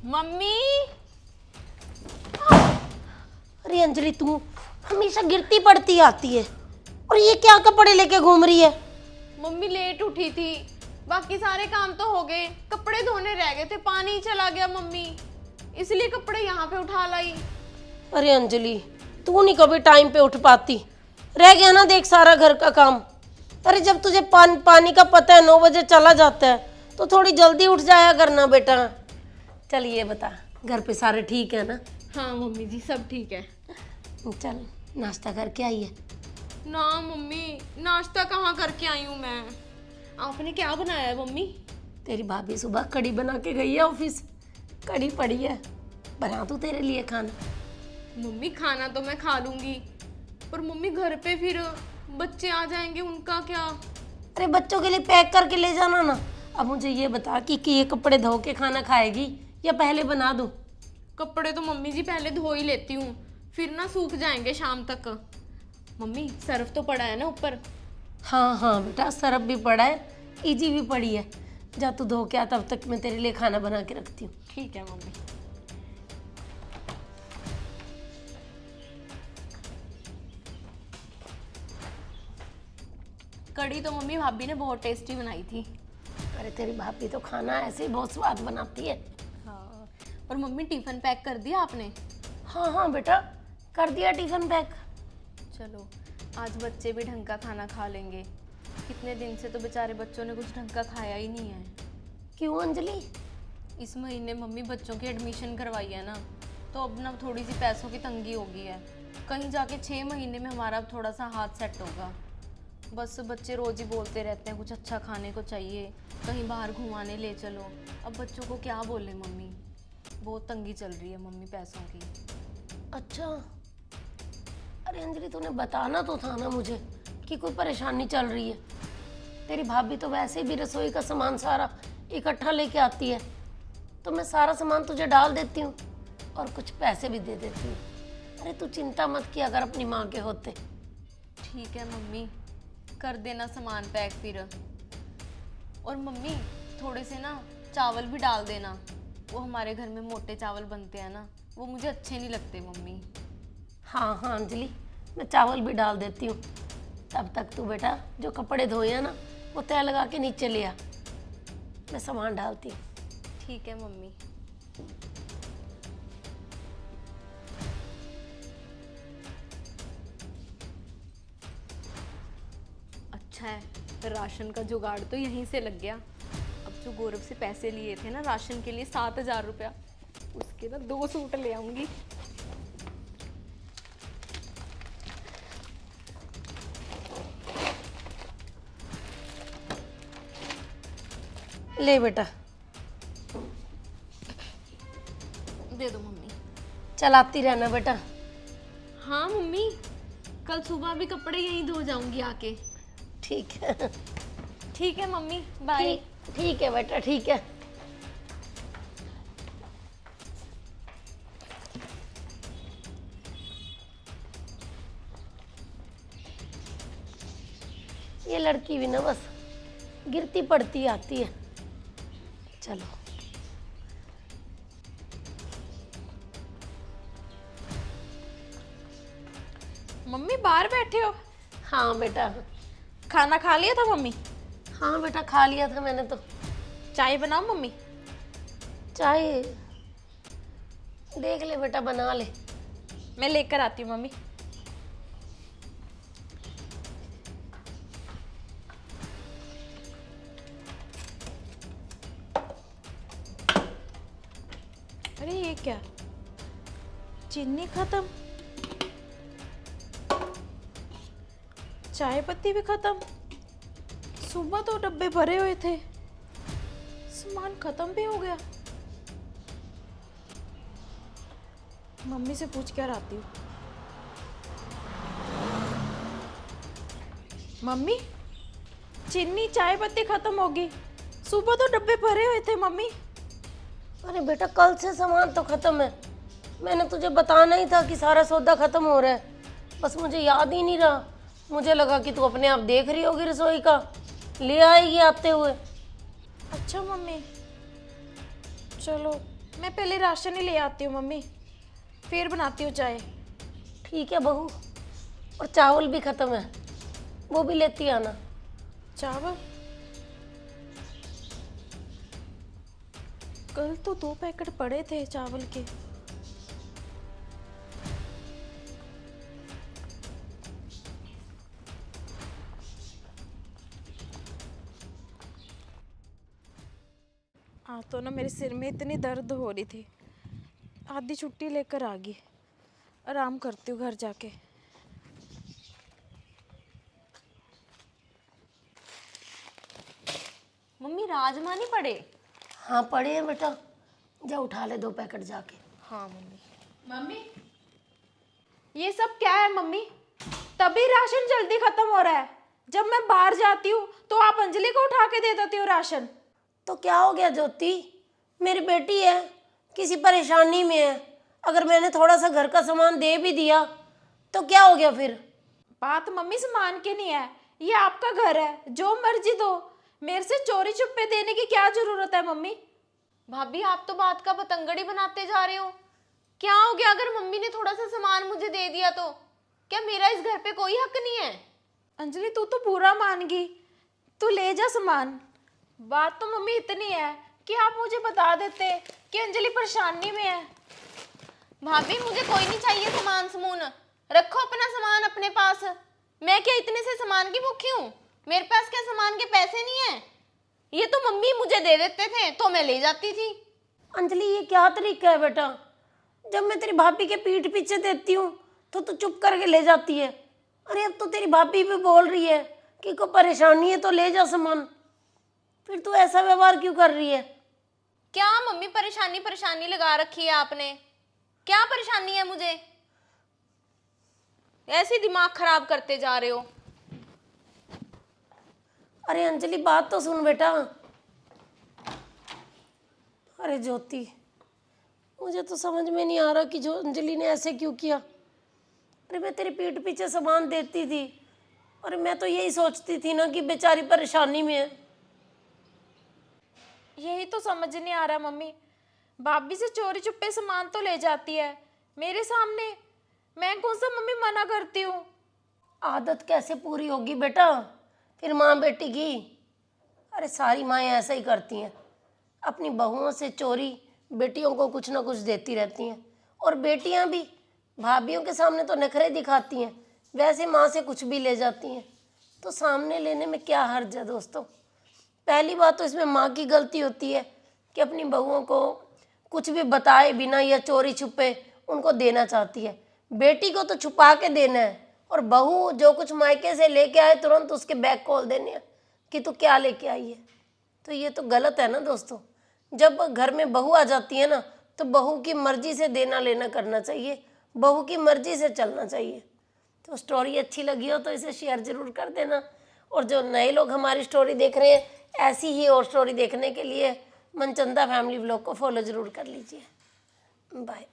Mummy. अरे अंजलि, तू हमेशा गिरती पड़ती आती है। और ये क्या कपड़े लेके घूम रही है? मम्मी लेट उठी थी, बाकी सारे काम तो हो गए, कपड़े धोने रह गए थे, पानी ही चला गया मम्मी, इसलिए कपड़े यहाँ पे उठा लाई। अरे अंजलि, तू नहीं कभी टाइम पे उठ पाती। रह गया ना देख सारा घर का काम। अरे जब तुझे पानी का पता है 9 बजे चला जाता है तो थोड़ी जल्दी उठ जाया करना बेटा। चल ये बता, घर पे सारे ठीक है ना? हाँ मम्मी जी, सब ठीक है। चल नाश्ता करके आई है? ना मम्मी, नाश्ता कहाँ करके आई हूँ मैं। आपने क्या बनाया है मम्मी? तेरी भाभी सुबह कड़ी बना के गई है ऑफिस। कड़ी पड़ी है, बना दूँ तेरे लिए खाना? मम्मी खाना तो मैं खा लूंगी, पर मम्मी घर पे फिर बच्चे आ जाएंगे, उनका क्या? अरे बच्चों के लिए पैक करके ले जाना ना। अब मुझे ये बता कि ये कपड़े धो के खाना खाएगी या पहले बना दूँ? कपड़े तो मम्मी जी पहले धो ही लेती हूँ, फिर ना सूख जाएंगे शाम तक। मम्मी सर्फ तो पड़ा है ना ऊपर? हाँ हाँ बेटा, सरफ भी पड़ा है, इजी भी पड़ी है। जा तू धो के आ, तब तक मैं तेरे लिए खाना बना के रखती हूँ। ठीक है मम्मी। कड़ी तो मम्मी भाभी ने बहुत टेस्टी बनाई थी। अरे तेरी भाभी तो खाना ऐसे ही बहुत स्वाद बनाती है। हाँ, और मम्मी टिफिन पैक कर दिया आपने? हाँ हाँ बेटा, कर दिया टिफिन पैक। चलो, आज बच्चे भी ढंग का खाना खा लेंगे। कितने दिन से तो बेचारे बच्चों ने कुछ ढंग का खाया ही नहीं है। क्यों अंजलि? इस महीने मम्मी बच्चों की एडमिशन करवाई है ना, तो अब ना थोड़ी सी पैसों की तंगी हो गई है। कहीं जाके 6 महीने में हमारा अब थोड़ा सा हाथ सेट होगा। बस बच्चे रोज ही बोलते रहते हैं कुछ अच्छा खाने को चाहिए, कहीं बाहर घुमाने ले चलो। अब बच्चों को क्या बोले मम्मी, बहुत तंगी चल रही है मम्मी पैसों की। अच्छा, अरे अंजलि तूने बताना तो था ना मुझे कि कोई परेशानी चल रही है। तेरी भाभी तो वैसे भी रसोई का सामान सारा इकट्ठा लेके आती है, तो मैं सारा सामान तुझे डाल देती हूँ और कुछ पैसे भी दे देती हूँ। अरे तू चिंता मत किया अगर अपनी माँ के होते। ठीक है मम्मी, कर देना सामान पैक फिर। और मम्मी थोड़े से ना चावल भी डाल देना, वो हमारे घर में मोटे चावल बनते हैं ना, वो मुझे अच्छे नहीं लगते मम्मी। हाँ हाँ अंजलि, मैं चावल भी डाल देती हूँ। तब तक तू बेटा जो कपड़े धोए हैं ना, वो तय लगा के नीचे ले आ, मैं सामान डालती हूँ। ठीक है मम्मी। अच्छा है, राशन का जुगाड़ तो यहीं से लग गया। अब जो गौरव से पैसे लिए थे ना राशन के लिए 7,000 रुपया, उसके ना 2 सूट ले आऊंगी। ले बेटा, दे दो मम्मी। चलाती रहना बेटा। हाँ मम्मी, कल सुबह भी कपड़े यहीं धो जाऊंगी आके। ठीक है। ठीक है मम्मी, बाय। ठीक है बेटा, ठीक है। ये लड़की भी ना बस गिरती पड़ती आती है। चलो मम्मी बाहर बैठे हो? हाँ बेटा। खाना खा लिया था मम्मी? हाँ बेटा, खा लिया था मैंने तो। चाय बनाओ मम्मी? चाय देख ले बेटा, बना ले। मैं लेकर आती हूँ मम्मी। अरे ये क्या, चीनी खत्म, चाय पत्ती भी खत्म। सुबह तो डब्बे भरे हुए थे, सामान खत्म भी हो गया। मम्मी से पूछ कर आती हूँ। मम्मी, चीनी चाय पत्ती खत्म होगी, सुबह तो डब्बे भरे हुए थे मम्मी। अरे बेटा, कल से सामान तो खत्म है। मैंने तुझे बताना ही था कि सारा सौदा खत्म हो रहा है, बस मुझे याद ही नहीं रहा। मुझे लगा कि तू अपने आप देख रही होगी रसोई का, ले आएगी आते हुए। अच्छा मम्मी, चलो मैं पहले राशन ही ले आती हूँ मम्मी, फिर बनाती हूँ चाय। ठीक है बहू। और चावल भी खत्म है, वो भी लेती आना। चावल? कल तो 2 पैकेट पड़े थे चावल के। हाँ तो ना मेरे सिर में इतनी दर्द हो रही थी, आधी छुट्टी लेकर आ गई। आराम करती हूँ घर जाके। मम्मी राजमा नहीं पड़े? हाँ पड़े हैं बेटा, जा उठा ले 2 पैकेट जाके। हाँ मम्मी। मम्मी ये सब क्या है मम्मी? तभी राशन जल्दी खत्म हो रहा है। जब मैं बाहर जाती हूँ तो आप अंजलि को उठा के दे देती हो राशन। तो क्या हो गया ज्योति, मेरी बेटी है, किसी परेशानी में है, अगर मैंने थोड़ा सा घर का सामान दे भी दिया तो क्या हो गया फिर? बात मम्मी सामान की नहीं है, ये आपका घर है, जो मर्जी दो। मेरे से चोरी छुपे देने की क्या जरूरत है मम्मी? भाभी आप तो बात का पतंगड़ी बनाते जा रहे हो। क्या हो गया अगर मम्मी ने थोड़ा सा सामान मुझे दे दिया तो? क्या मेरा इस घर पे कोई हक नहीं है? अंजलि तू तो बुरा मान गई, तू ले जा सामान। बात तो मम्मी इतनी है कि आप मुझे बता देते कि अंजलि परेशानी में है। भाभी मुझे कोई नहीं चाहिए सामान समून, रखो अपना सामान अपने पास। मैं क्या इतने से सामान की भूखी हूँ? मेरे पास क्या सामान के पैसे नहीं है? ये तो मम्मी मुझे दे देते थे तो मैं ले जाती थी। अंजलि ये क्या तरीका है बेटा, जब मैं तेरी भाभी के पीठ पीछे देती हूँ तो तू चुप करके ले जाती है। अरे अब तो तेरी भाभी भी बोल रही है कि कोई परेशानी है तो ले जा सामान, फिर तू ऐसा व्यवहार क्यों कर रही है? क्या मम्मी परेशानी परेशानी लगा रखी है आपने? क्या परेशानी है मुझे? ऐसे दिमाग खराब करते जा रहे हो। अरे अंजलि बात तो सुन बेटा। अरे ज्योति, मुझे तो समझ में नहीं आ रहा कि जो अंजलि ने ऐसे क्यों किया। अरे मैं तेरी पीठ पीछे सामान देती थी, और मैं तो यही सोचती थी ना कि बेचारी परेशानी में है। यही तो समझ नहीं आ रहा मम्मी, भाभी से चोरी छुपे सामान तो ले जाती है मेरे सामने, मैं कौन सा मम्मी मना करती हूँ? आदत कैसे पूरी होगी बेटा फिर माँ बेटी की? अरे सारी माएँ ऐसा ही करती हैं, अपनी बहुओं से चोरी बेटियों को कुछ ना कुछ देती रहती हैं। और बेटियां भी भाभीयों के सामने तो नखरे दिखाती हैं, वैसे माँ से कुछ भी ले जाती हैं। तो सामने लेने में क्या हर्ज है दोस्तों? पहली बात तो इसमें माँ की गलती होती है कि अपनी बहुओं को कुछ भी बताए बिना या चोरी छुपे उनको देना चाहती है। बेटी को तो छुपा के देना है, और बहू जो कुछ मायके से लेके आए तुरंत उसके बैग खोल देने हैं कि तू क्या लेके आई है। तो ये तो गलत है ना दोस्तों। जब घर में बहू आ जाती है ना तो बहू की मर्जी से देना लेना करना चाहिए, बहू की मर्जी से चलना चाहिए। तो स्टोरी अच्छी लगी हो तो इसे शेयर ज़रूर कर देना, और जो नए लोग हमारी स्टोरी देख रहे हैं ऐसी ही और स्टोरी देखने के लिए मनचंदा फैमिली व्लॉग को फॉलो ज़रूर कर लीजिए। बाय।